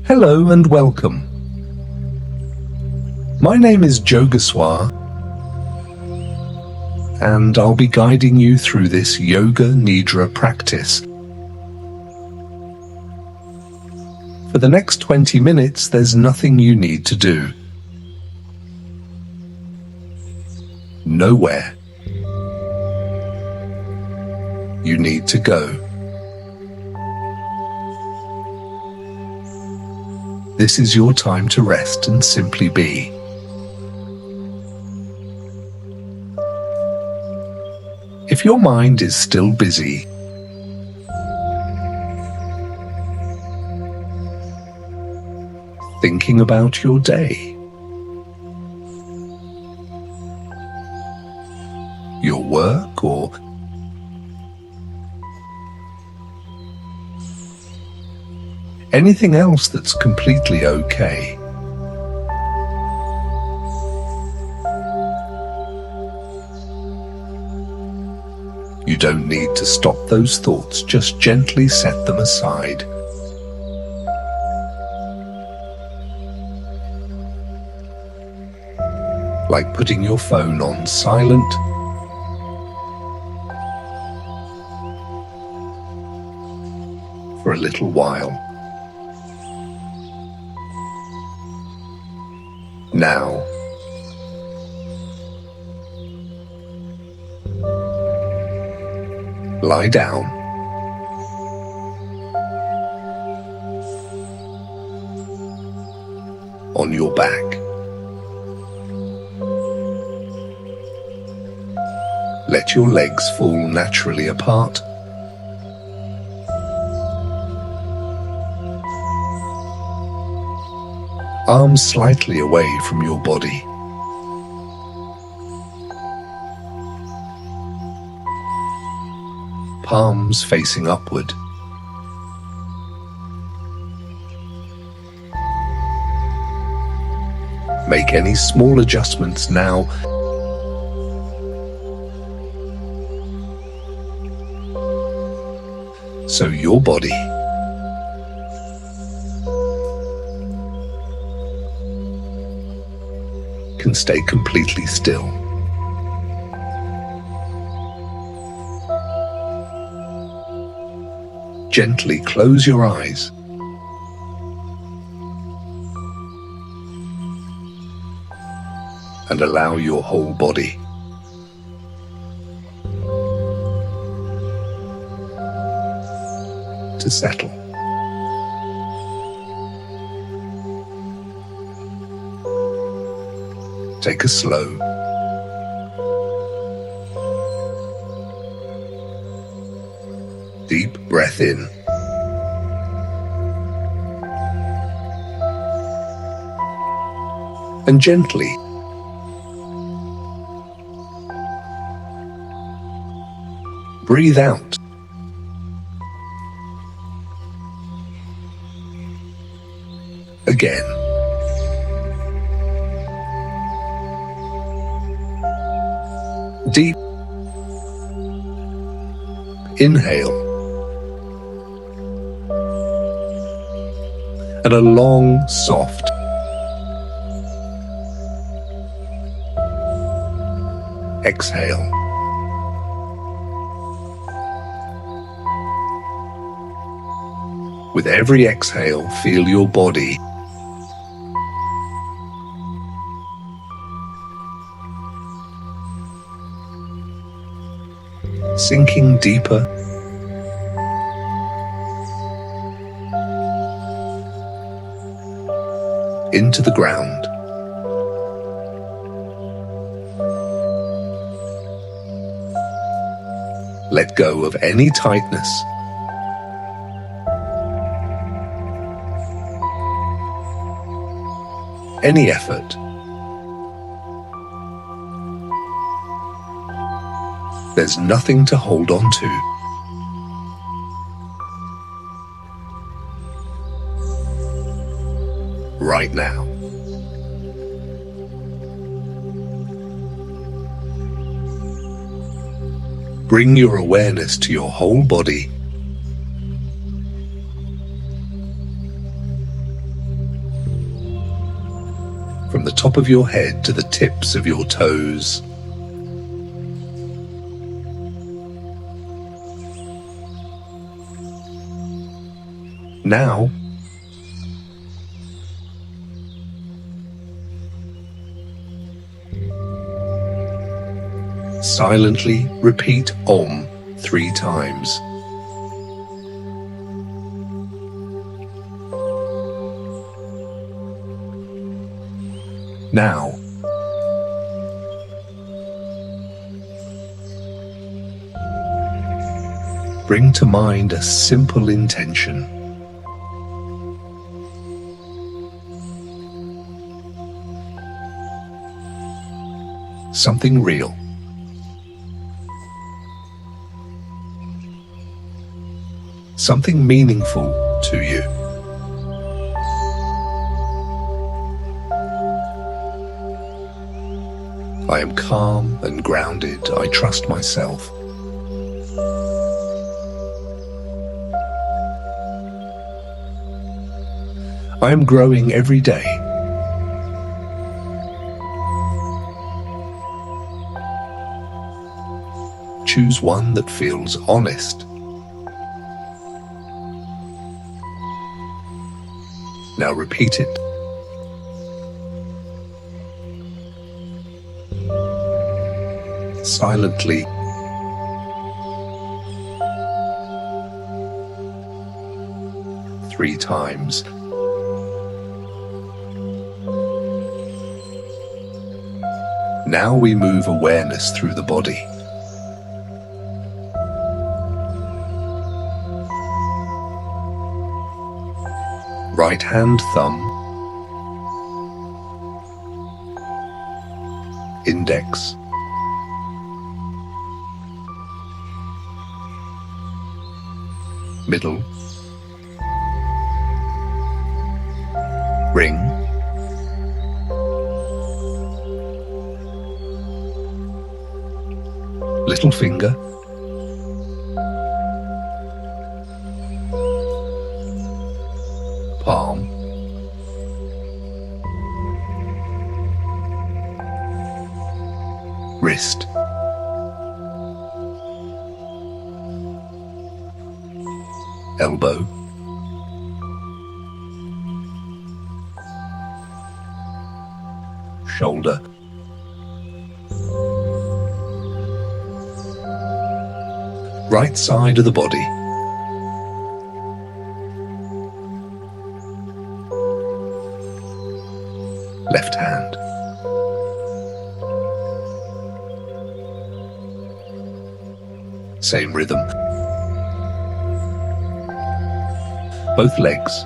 Hello and welcome. My name is Yogaswar, and I'll be guiding you through this Yoga Nidra practice. For the next 20 minutes, there's nothing you need to do. Nowhere you need to go. This is your time to rest and simply be. If your mind is still busy, thinking about your day, your work, or anything else that's completely okay, you don't need to stop those thoughts, just gently set them aside. Like putting your phone on silent for a little while. Now, lie down. On your back. Let your legs fall naturally apart. Arms slightly away from your body. Palms facing upward. Make any small adjustments now. So your body can stay completely still. Gently close your eyes. And allow your whole body to settle. Take a slow, deep breath in. And gently breathe out. Again. Deep inhale and a long, soft exhale. With every exhale, feel your body sinking deeper into the ground. Let go of any tightness. Any effort. There's nothing to hold on to. Right now. Bring your awareness to your whole body. from the top of your head to the tips of your toes. Now, silently repeat Om 3 times. Now, bring to mind a simple intention. Something real. Something meaningful to you. I am calm and grounded. I trust myself. I am growing every day. Choose one that feels honest. Now repeat it. Silently. Three times. Now we move awareness through the body. Right hand thumb, index, middle, ring, little finger, palm, wrist, elbow, shoulder, right side of the body, left hand, same rhythm, both legs,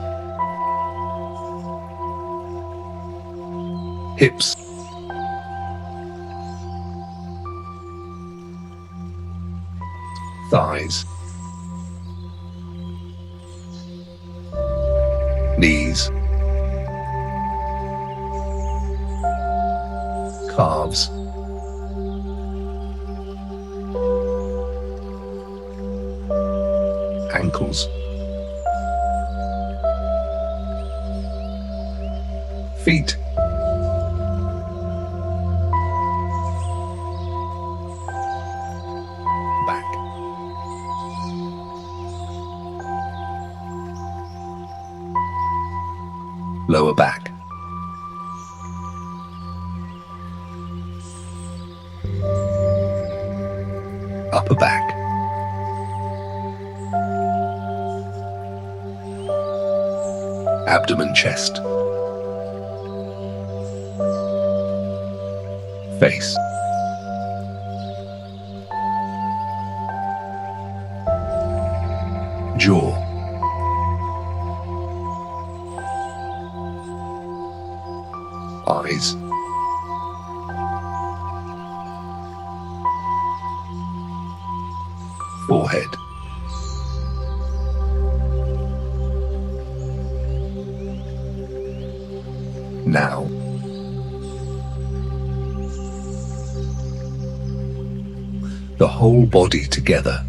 hips, thighs, knees, calves, ankles, feet, back, lower back, upper back, abdomen, chest, face, jaw, eyes, forehead, now, the whole body together.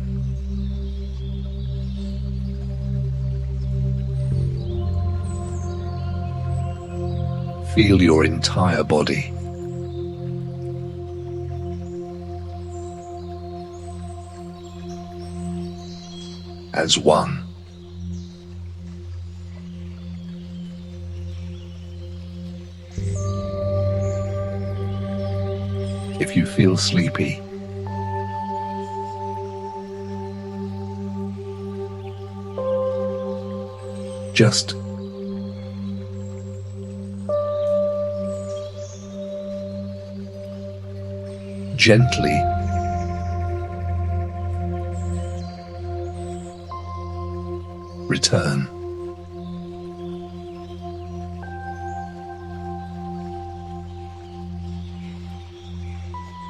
Feel your entire body. As one. If you feel sleepy, just gently return.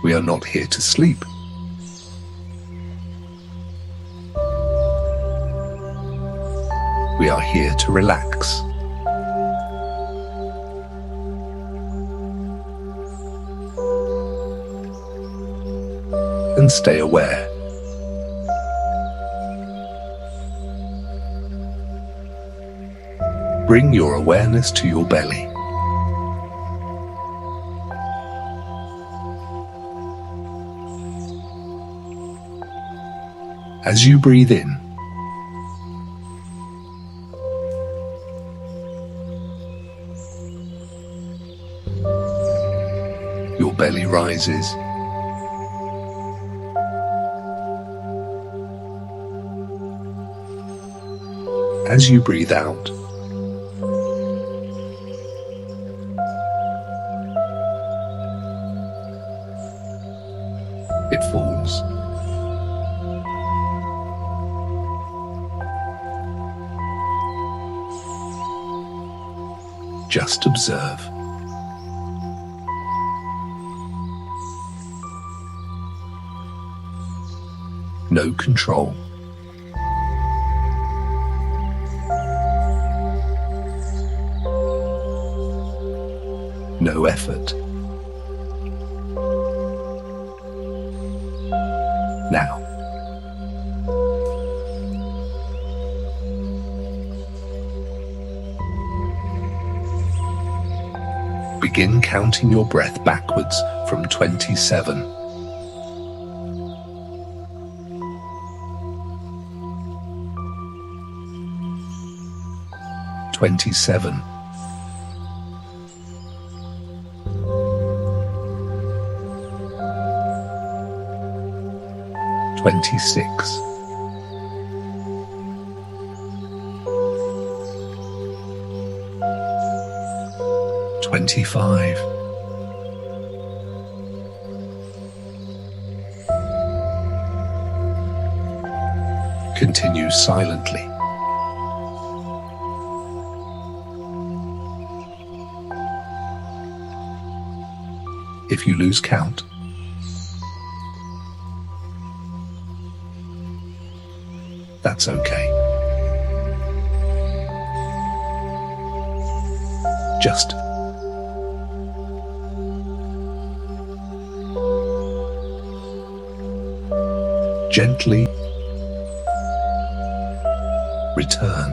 We are not here to sleep. We are here to relax. And stay aware. Bring your awareness to your belly. As you breathe in, your belly rises. As you breathe out, it falls. Just observe. No control. No effort. Now, begin counting your breath backwards from 27. 27. 26. 25. 25. Continue silently. If you lose count, that's okay. Just gently return.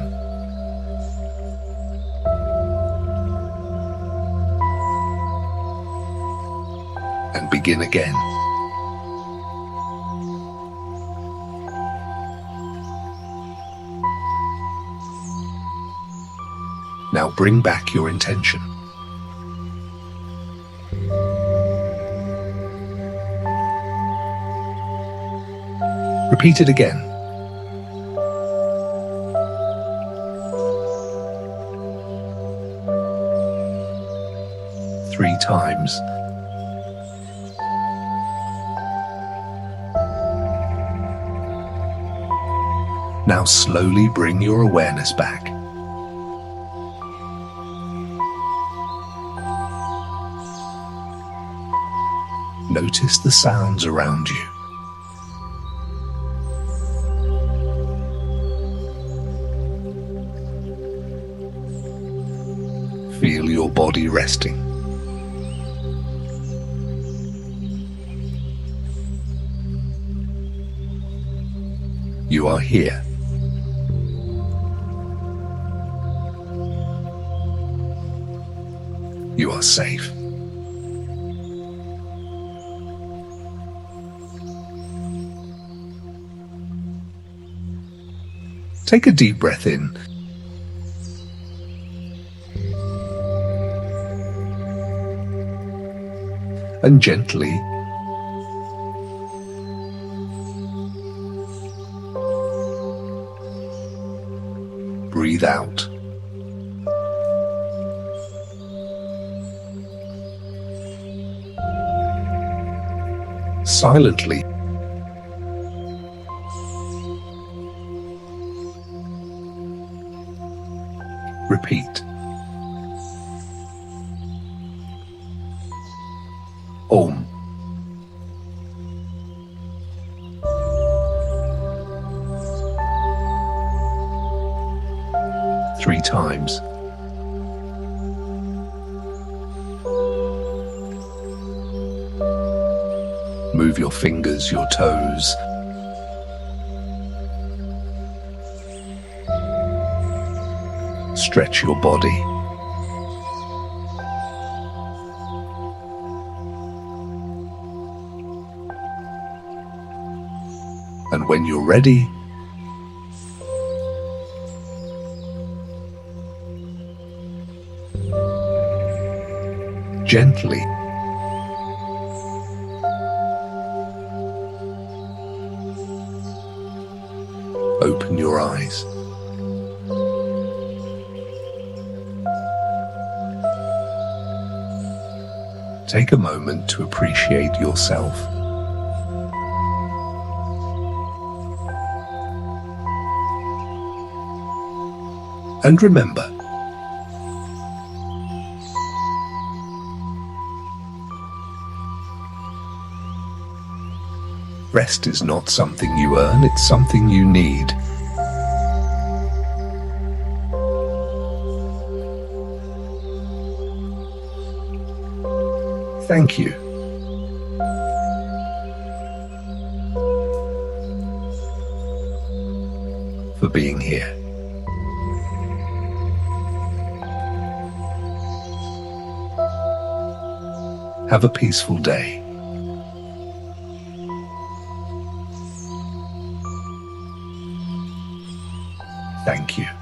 And begin again. Now bring back your intention. Repeat it again. Three times. Now slowly bring your awareness back. Notice the sounds around you. Feel your body resting. You are here. You are safe. Take a deep breath in and gently breathe out. Silently repeat. Om. Three times. Move your fingers, your toes. Stretch your body. And when you're ready, gently open your eyes. Take a moment to appreciate yourself. And remember, rest is not something you earn, it's something you need. Thank you. For being here. Have a peaceful day. Thank you.